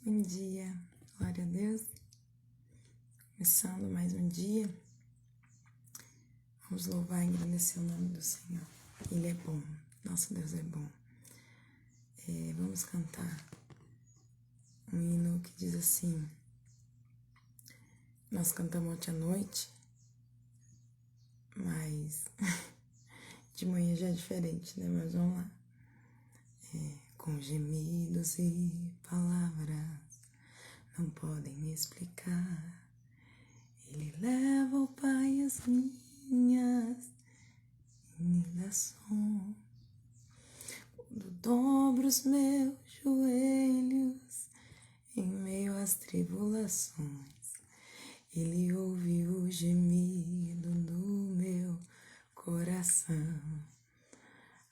Bom dia, glória a Deus. Começando mais um dia. Vamos louvar e agradecer o nome do Senhor. Ele é bom, nosso Deus é bom. Vamos cantar um hino que diz assim. Nós cantamos ontem à noite, mas de manhã já é diferente, né? Mas vamos lá. Com gemidos e palavras não podem explicar. Ele leva ao Pai as minhas inundações. Quando dobro os meus joelhos em meio às tribulações, Ele ouve o gemido do meu coração.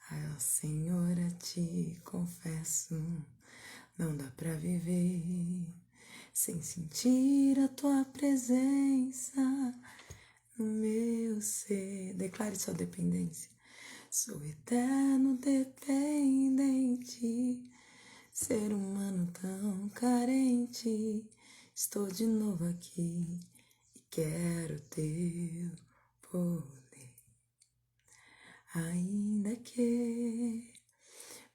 Ai, ó Senhor, a Ti confesso, não dá pra viver sem sentir a Tua presença no meu ser. Declare sua dependência. Sou eterno dependente, ser humano tão carente. Estou de novo aqui e quero teu poder. Ainda que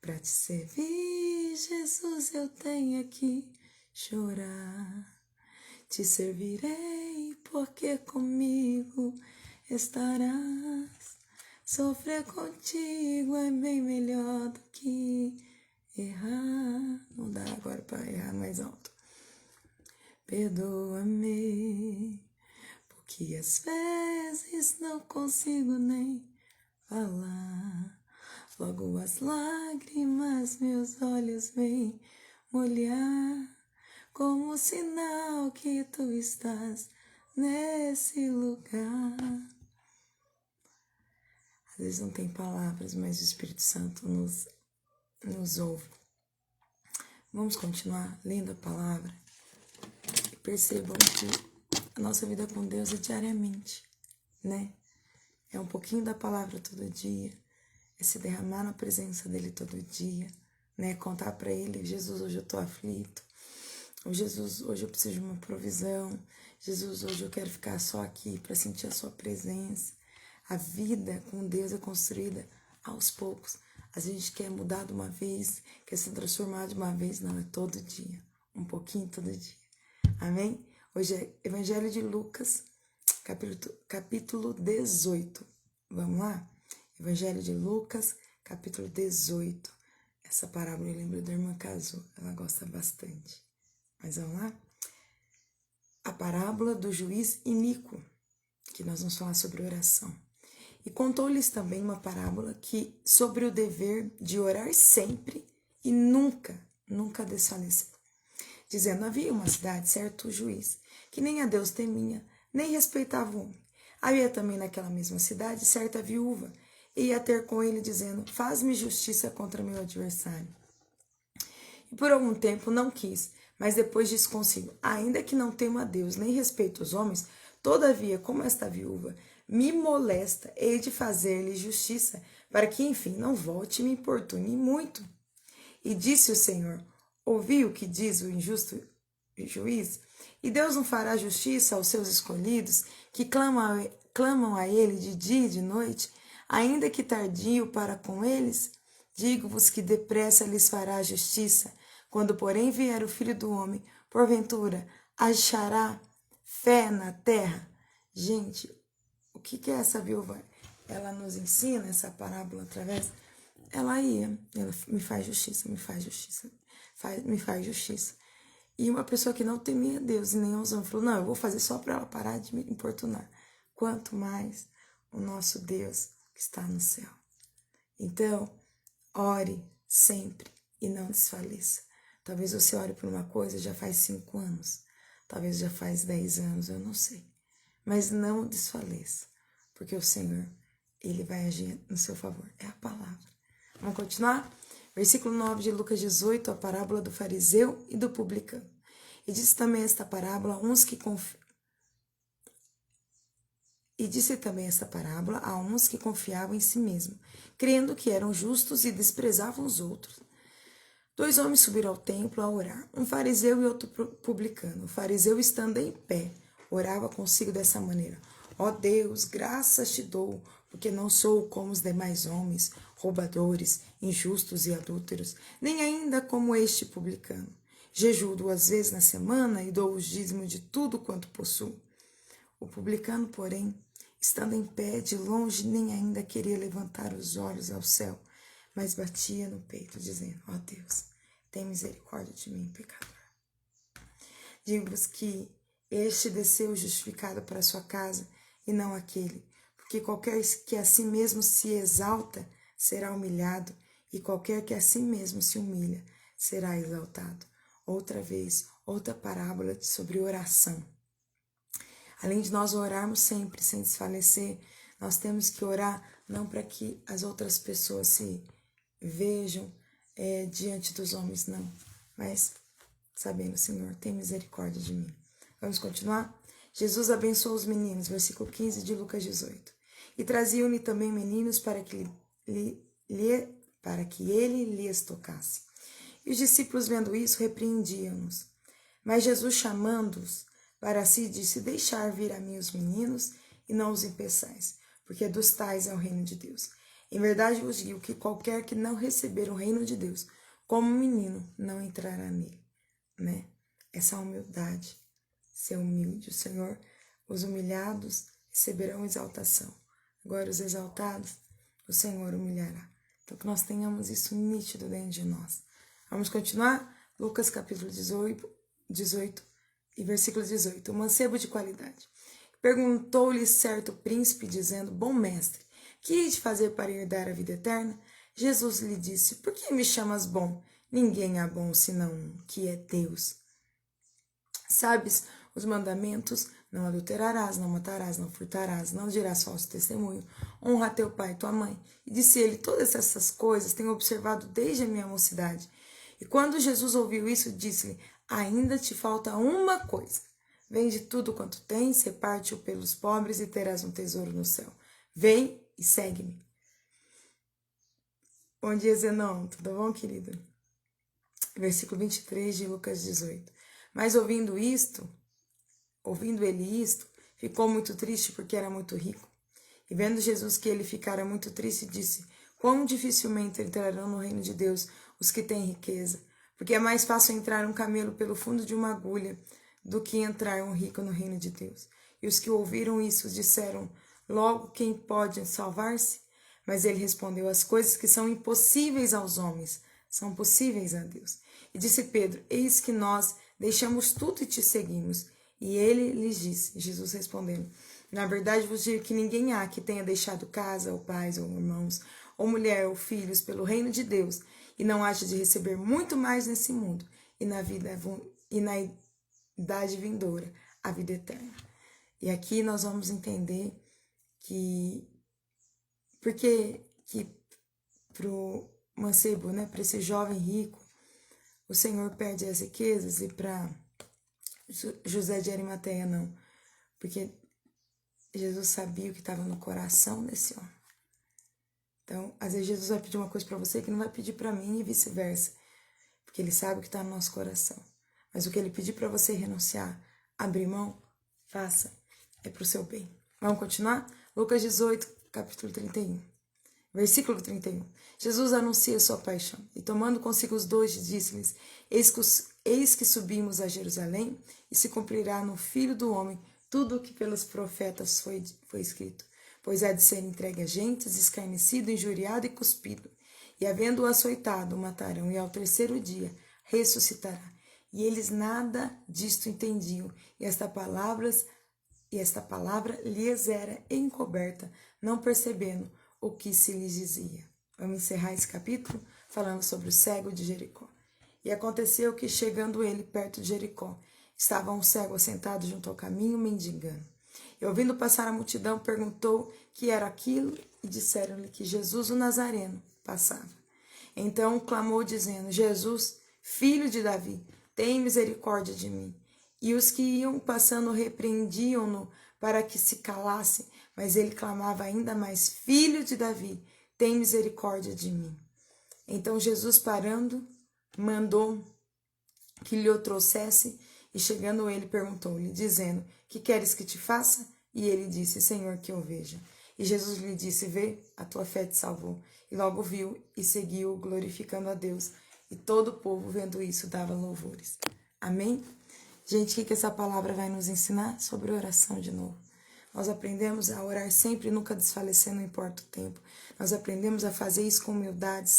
pra te servir, Jesus, eu tenha que chorar. Te servirei porque comigo estarás. Sofrer contigo é bem melhor do que errar. Não dá agora para errar mais alto. Perdoa-me, porque às vezes não consigo nem falar. Logo as lágrimas meus olhos vêm molhar, como sinal que tu estás nesse lugar. Às vezes não tem palavras, mas o Espírito Santo nos ouve. Vamos continuar lendo a palavra e percebam que a nossa vida com Deus é diariamente, né? É um pouquinho da palavra todo dia, é se derramar na presença dele todo dia, né? Contar para ele, Jesus, hoje eu tô aflito. Jesus, hoje eu preciso de uma provisão. Jesus, hoje eu quero ficar só aqui para sentir a sua presença. A vida com Deus é construída aos poucos. A gente quer mudar de uma vez, quer se transformar de uma vez. Não, é todo dia. Um pouquinho todo dia. Amém? Hoje é Evangelho de Lucas, capítulo 18. Vamos lá? Evangelho de Lucas, capítulo 18. Essa parábola eu lembro da irmã Casu. Ela gosta bastante. Mas vamos lá? A parábola do juiz iníquo, que nós vamos falar sobre oração. E contou-lhes também uma parábola sobre o dever de orar sempre e nunca desfalecer. Dizendo, havia uma cidade, certo juiz, que nem a Deus temia, nem respeitava o homem. Havia também naquela mesma cidade certa viúva, e ia ter com ele, dizendo, faz-me justiça contra meu adversário. E por algum tempo não quis, mas depois disse consigo, ainda que não tema a Deus, nem respeito os homens, todavia, como esta viúva me molesta, hei de fazer-lhe justiça, para que, enfim, não volte e me importune muito. E disse o Senhor, ouvi o que diz o injusto juiz? E Deus não fará justiça aos seus escolhidos, que clamam a ele de dia e de noite, ainda que tardio para com eles? Digo-vos que depressa lhes fará justiça. Quando, porém, vier o Filho do Homem, porventura, achará fé na terra? Gente, o que é essa viúva? Ela nos ensina essa parábola através... Ela me faz justiça, me faz justiça, me faz justiça. E uma pessoa que não temia Deus e nem aos homens falou, não, eu vou fazer só para ela parar de me importunar. Quanto mais o nosso Deus que está no céu. Então, ore sempre e não desfaleça. Talvez você ore por uma coisa já faz 5 anos, talvez já faz 10 anos, eu não sei. Mas não desfaleça, porque o Senhor, Ele vai agir no seu favor. É a palavra. Vamos continuar? Versículo 9 de Lucas 18, a parábola do fariseu e do publicano. E disse também esta parábola a uns que confiavam em si mesmo, crendo que eram justos e desprezavam os outros. 2 homens subiram ao templo a orar, um fariseu e outro publicano. O fariseu, estando em pé, orava consigo dessa maneira: ó Deus, graças te dou, porque não sou como os demais homens, roubadores, injustos e adúlteros, nem ainda como este publicano. Jejuo 2 vezes na semana e dou o dízimo de tudo quanto possuo. O publicano, porém, estando em pé, de longe, nem ainda queria levantar os olhos ao céu, mas batia no peito, dizendo: ó Deus, tem misericórdia de mim, pecador. Digo-vos que este desceu justificado para sua casa, e não aquele, porque qualquer que a si mesmo se exalta, será humilhado, e qualquer que a si mesmo se humilha, será exaltado. Outra vez, outra parábola sobre oração. Além de nós orarmos sempre, sem desfalecer, nós temos que orar não para que as outras pessoas se vejam diante dos homens, não, mas sabendo: Senhor, tem misericórdia de mim. Vamos continuar? Jesus abençoou os meninos, versículo 15 de Lucas 18. E traziam-lhe também meninos para que ele lhes tocasse. E os discípulos, vendo isso, repreendiam-nos. Mas Jesus, chamando-os para si, disse: deixar vir a mim os meninos, e não os impeçais, porque dos tais é o reino de Deus. Em verdade vos digo que qualquer que não receber o reino de Deus como menino, não entrará nele. Né? Essa humildade, ser humilde. O Senhor, os humilhados receberão exaltação. Agora os exaltados, o Senhor humilhará. Então que nós tenhamos isso nítido dentro de nós. Vamos continuar? Lucas capítulo 18 e versículo 18. O mancebo de qualidade. Perguntou-lhe certo príncipe, dizendo: bom mestre, que hei de fazer para herdar a vida eterna? Jesus lhe disse: por que me chamas bom? Ninguém é bom senão um, que é Deus. Sabes os mandamentos: não adulterarás, não matarás, não furtarás, não dirás falso testemunho, honra a teu pai e tua mãe. E disse ele: todas essas coisas tenho observado desde a minha mocidade. E quando Jesus ouviu isso, disse-lhe: ainda te falta uma coisa. Vende tudo quanto tens, reparte-o pelos pobres e terás um tesouro no céu. Vem e segue-me. Bom dia, Zenon. Tudo bom, querido? Versículo 23 de Lucas 18. Mas ouvindo ele isto, ficou muito triste, porque era muito rico. E vendo Jesus que ele ficara muito triste, disse: quão dificilmente entrarão no reino de Deus os que têm riqueza, porque é mais fácil entrar um camelo pelo fundo de uma agulha do que entrar um rico no reino de Deus. E os que ouviram isso disseram: logo, quem pode salvar-se? Mas ele respondeu: as coisas que são impossíveis aos homens são possíveis a Deus. E disse Pedro: eis que nós deixamos tudo e te seguimos. E ele lhes disse, Jesus respondendo: na verdade vos digo que ninguém há que tenha deixado casa, ou pais, ou irmãos, ou mulher, ou filhos, pelo reino de Deus, e não haja de receber muito mais nesse mundo, e na idade vindoura, a vida eterna. E aqui nós vamos entender que porque que pro mancebo, né, para esse jovem rico, o Senhor perde as riquezas, e para José de Arimateia não, porque Jesus sabia o que estava no coração desse homem. Então, às vezes Jesus vai pedir uma coisa para você que não vai pedir para mim, e vice-versa, porque ele sabe o que está no nosso coração. Mas o que ele pedir para você renunciar, abrir mão, faça, é para o seu bem. Vamos continuar? Lucas 18, capítulo 31. Versículo 31. Jesus anuncia sua paixão, e tomando consigo os 2, disse-lhes: eis que subimos a Jerusalém, e se cumprirá no Filho do Homem tudo o que pelos profetas foi escrito. Pois há de ser entregue a gentes, escarnecido, injuriado e cuspido. E havendo-o açoitado, o matarão, e ao terceiro dia ressuscitará. E eles nada disto entendiam, e esta palavra lhes era encoberta, não percebendo o que se lhes dizia. Vamos encerrar esse capítulo falando sobre o cego de Jericó. E aconteceu que, chegando ele perto de Jericó, estava um cego assentado junto ao caminho, mendigando. E ouvindo passar a multidão, perguntou que era aquilo, e disseram-lhe que Jesus o Nazareno passava. Então clamou, dizendo: Jesus, filho de Davi, tem misericórdia de mim. E os que iam passando repreendiam-no para que se calasse, mas ele clamava ainda mais: filho de Davi, tem misericórdia de mim. Então Jesus, parando mandou que lhe o trouxesse, e chegando ele, perguntou-lhe, dizendo, que queres que te faça? E ele disse, Senhor, que eu veja. E Jesus lhe disse, vê, a tua fé te salvou. E logo viu e seguiu, glorificando a Deus. E todo o povo, vendo isso, dava louvores. Amém? Gente, o que essa palavra vai nos ensinar? Sobre oração de novo. Nós aprendemos a orar sempre e nunca desfalecer, não importa o tempo. Nós aprendemos a fazer isso com humildade,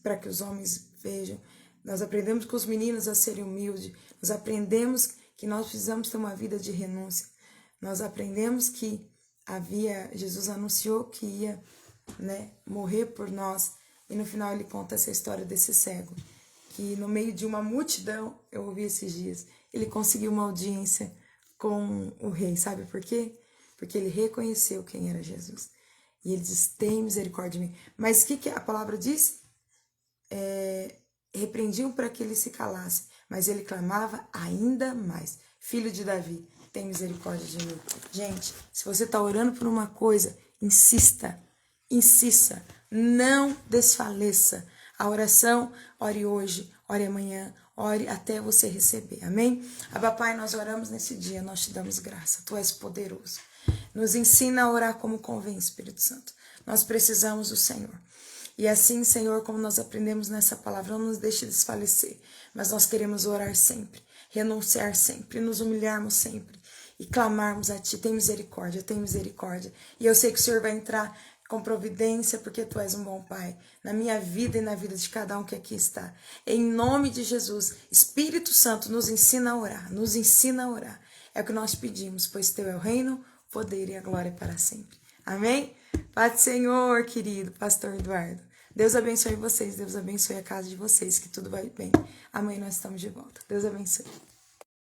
para que os homens vejam. Nós aprendemos com os meninos a serem humildes. Nós aprendemos que nós precisamos ter uma vida de renúncia. Nós aprendemos que Jesus anunciou que ia, morrer por nós. E no final ele conta essa história desse cego. Que no meio de uma multidão, eu ouvi esses dias, ele conseguiu uma audiência com o rei. Sabe por quê? Porque ele reconheceu quem era Jesus. E ele diz, tem misericórdia de mim. Mas o que a palavra diz? Repreendiam para que ele se calasse, mas ele clamava ainda mais. Filho de Davi, tem misericórdia de mim. Gente, se você está orando por uma coisa, insista, não desfaleça. A oração, ore hoje, ore amanhã, ore até você receber, amém? Abba, Pai, nós oramos nesse dia, nós te damos graça, tu és poderoso. Nos ensina a orar como convém, Espírito Santo. Nós precisamos do Senhor. E assim, Senhor, como nós aprendemos nessa palavra, não nos deixe desfalecer, mas nós queremos orar sempre, renunciar sempre, nos humilharmos sempre e clamarmos a Ti, tem misericórdia, tem misericórdia. E eu sei que o Senhor vai entrar com providência, porque Tu és um bom Pai, na minha vida e na vida de cada um que aqui está. Em nome de Jesus, Espírito Santo, nos ensina a orar, nos ensina a orar. É o que nós pedimos, pois Teu é o reino, o poder e a glória para sempre. Amém? Paz do Senhor, querido pastor Eduardo. Deus abençoe vocês, Deus abençoe a casa de vocês, que tudo vai bem. Amanhã nós estamos de volta. Deus abençoe.